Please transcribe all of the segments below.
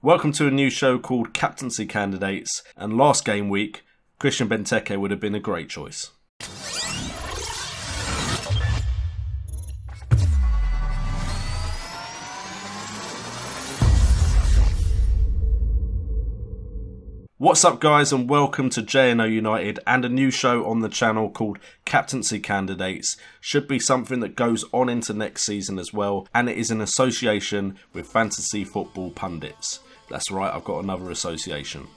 Welcome to a new show called Captaincy Candidates, and last game week, Christian Benteke would have been a great choice. What's up guys, and welcome to JNO United and a new show on the channel called Captaincy Candidates. Should be something that goes on into next season as well, and it is in association with fantasy football pundits. That's right, I've got another association.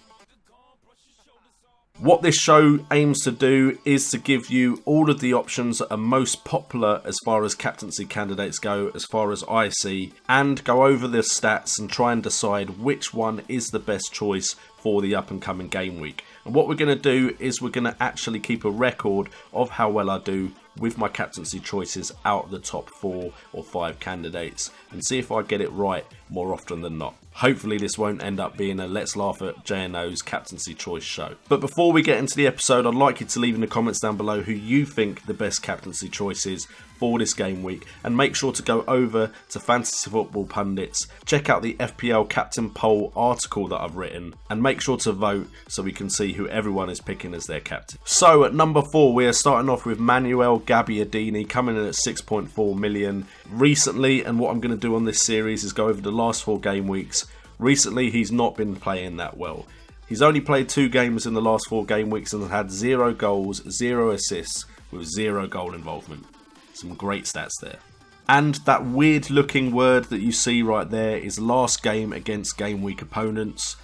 What this show aims to do is to give you all of the options that are most popular as far as captaincy candidates go, as far as I see, and go over the stats and try and decide which one is the best choice for the up and coming game week. And what we're going to do is we're going to actually keep a record of how well I do with my captaincy choices out of the top 4 or 5 candidates and see if I get it right more often than not. Hopefully this won't end up being a Let's Laugh at JNO's captaincy choice show. But before we get into the episode, I'd like you to leave in the comments down below who you think the best captaincy choice is for this game week, and make sure to go over to Fantasy Football Pundits, check out the FPL Captain Poll article that I've written, and make sure to vote so we can see who everyone is picking as their captain. So at number 4 we are starting off with Gabbiadini, coming in at 6.4 million recently, and what I'm going to do on this series is go over the last 4 game weeks. Recently he's not been playing that well. He's only played 2 games in the last 4 game weeks and had 0 goals, 0 assists with 0 goal involvement. Some great stats there. And that weird looking word that you see right there is last game against game week opponents.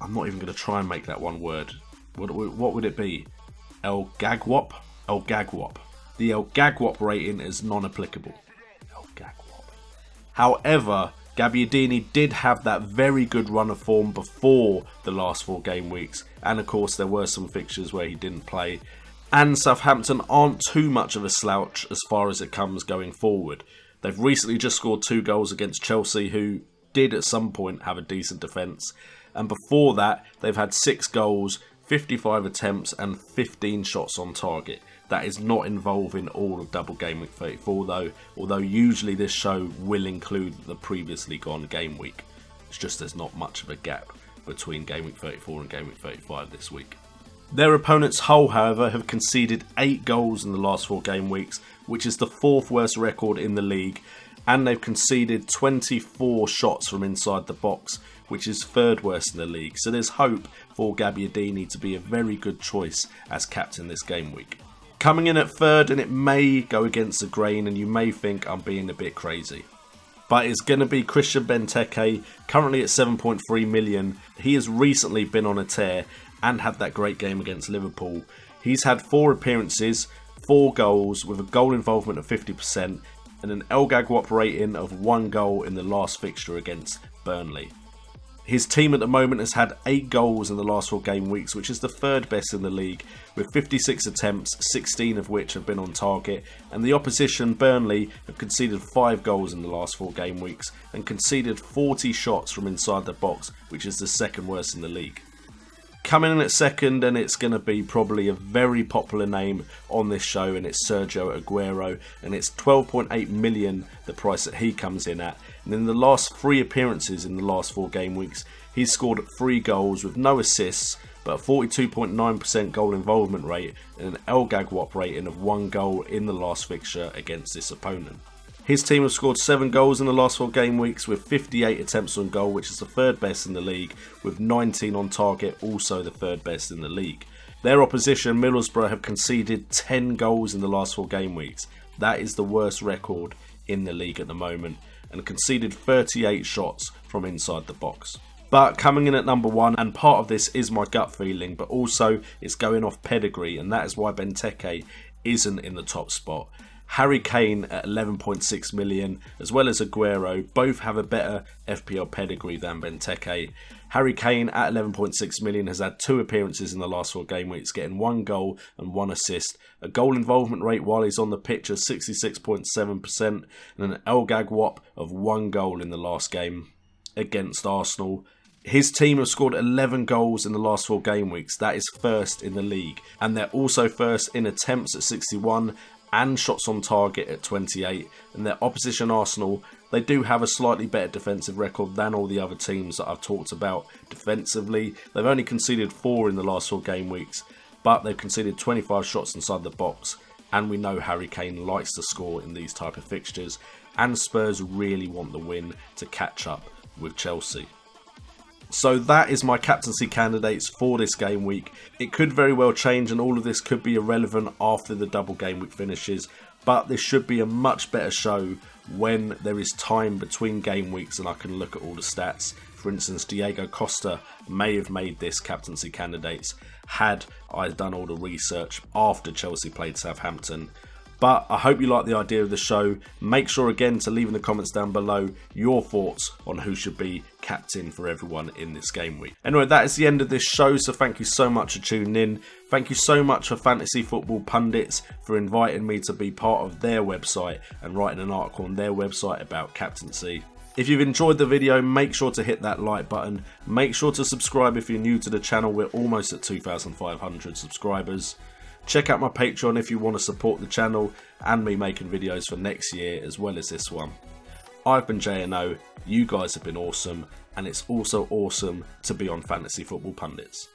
I'm not even going to try and make that one word. What would it be? El Gagwop? El Gagwop. The El Gagwop rating is non-applicable. El Gagwop. However, Gabbiadini did have that very good run of form before the last 4 game weeks, and of course there were some fixtures where he didn't play, and Southampton aren't too much of a slouch as far as it comes going forward. They've recently just scored 2 goals against Chelsea, who did at some point have a decent defence, and before that they've had 6 goals, 55 attempts and 15 shots on target. That is not involving all of double game week 34 though, although usually this show will include the previously gone game week. It's just there's not much of a gap between game week 34 and game week 35 this week. Their opponents Hull, however, have conceded 8 goals in the last 4 game weeks, which is the 4th worst record in the league, and they've conceded 24 shots from inside the box, which is 3rd worst in the league. So there's hope for Gabbiadini to be a very good choice as captain this game week. Coming in at 3rd, and it may go against the grain and you may think I'm being a bit crazy, but it's going to be Christian Benteke, currently at 7.3 million. He has recently been on a tear and had that great game against Liverpool. He's had 4 appearances, 4 goals with a goal involvement of 50% and an El Gagwop rating of 1 goal in the last fixture against Burnley. His team at the moment has had 8 goals in the last 4 game weeks, which is the 3rd best in the league, with 56 attempts, 16 of which have been on target, and the opposition, Burnley, have conceded 5 goals in the last 4 game weeks and conceded 40 shots from inside the box, which is the 2nd worst in the league. Coming in at 2nd, and it's going to be probably a very popular name on this show, and it's Sergio Aguero, and it's 12.8 million the price that he comes in at. And in the last 3 appearances in the last 4 game weeks, he's scored 3 goals with no assists, but a 42.9% goal involvement rate and an El Gagwop rating of 1 goal in the last fixture against this opponent. His team have scored 7 goals in the last 4 game weeks with 58 attempts on goal, which is the 3rd best in the league, with 19 on target, also the 3rd best in the league. Their opposition, Middlesbrough, have conceded 10 goals in the last 4 game weeks. That is the worst record in the league at the moment, and conceded 38 shots from inside the box. But coming in at number 1, and part of this is my gut feeling, but also it's going off pedigree, and that is why Benteke isn't in the top spot. Harry Kane at 11.6 million, as well as Aguero, both have a better FPL pedigree than Benteke. Harry Kane at 11.6 million has had 2 appearances in the last 4 game weeks, getting 1 goal and 1 assist. A goal involvement rate while he's on the pitch of 66.7%, and an El Gagwop of 1 goal in the last game against Arsenal. His team have scored 11 goals in the last 4 game weeks. That is 1st in the league, and they're also 1st in attempts at 61 and shots on target at 28, and their opposition Arsenal they do have a slightly better defensive record than all the other teams that I've talked about defensively. They've only conceded 4 in the last 4 game weeks, but they've conceded 25 shots inside the box, and we know Harry Kane likes to score in these type of fixtures, and Spurs really want the win to catch up with Chelsea. So that is my captaincy candidates for this game week. It could very well change, and all of this could be irrelevant after the double game week finishes, but this should be a much better show when there is time between game weeks and I can look at all the stats. For instance, Diego Costa may have made this captaincy candidates had I done all the research after Chelsea played Southampton. But I hope you like the idea of the show. Make sure again to leave in the comments down below your thoughts on who should be captain for everyone in this game week. Anyway, that is the end of this show, so thank you so much for tuning in. Thank you so much for Fantasy Football Pundits for inviting me to be part of their website and writing an article on their website about captaincy. If you've enjoyed the video, make sure to hit that like button. Make sure to subscribe if you're new to the channel. We're almost at 2,500 subscribers. Check out my Patreon if you want to support the channel and me making videos for next year as well as this one. I've been JNO, you guys have been awesome, and it's also awesome to be on Fantasy Football Pundits.